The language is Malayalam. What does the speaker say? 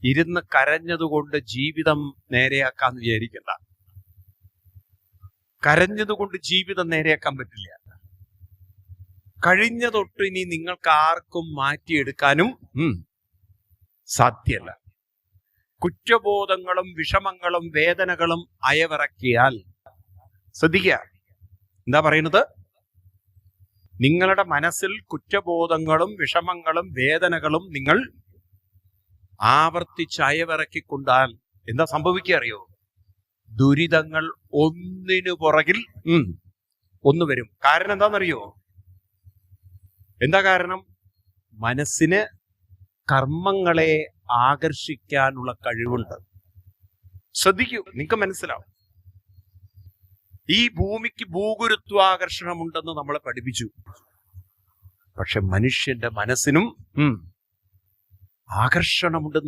ഇരുന്ന് കരഞ്ഞതുകൊണ്ട് ജീവിതം നേരെയാക്കാന്ന് വിചാരിക്കണ്ട. കരഞ്ഞതുകൊണ്ട് ജീവിതം നേരെയാക്കാൻ പറ്റില്ല. കഴിഞ്ഞ തൊട്ട് ഇനി നിങ്ങൾക്ക് ആർക്കും മാറ്റിയെടുക്കാനും സാധ്യമല്ല. കുറ്റബോധങ്ങളും വിഷമങ്ങളും വേദനകളും അയവിറക്കിയാൽ, ശ്രദ്ധിക്കുക എന്താ പറയുന്നത്, നിങ്ങളുടെ മനസ്സിൽ കുറ്റബോധങ്ങളും വിഷമങ്ങളും വേദനകളും നിങ്ങൾ ആവർത്തിച്ച് അയവിറക്കിക്കൊണ്ടാൽ എന്താ സംഭവിക്കുക അറിയോ? ദുരിതങ്ങൾ ഒന്നിനു പുറകിൽ ഒന്ന് വരും. കാരണം എന്താണെന്നറിയോ? എന്താ കാരണം? മനസ്സിന് കർമ്മങ്ങളെ ആകർഷിക്കാനുള്ള കഴിവുണ്ട്. ശ്രദ്ധിക്കൂ, നിങ്ങൾക്ക് മനസ്സിലാവും. ഈ ഭൂമിക്ക് ഭൂഗുരുത്വാകർഷണമുണ്ടെന്ന് നമ്മളെ പഠിപ്പിച്ചു. പക്ഷെ മനുഷ്യന്റെ മനസ്സിനും ആകർഷണമുണ്ടെന്ന്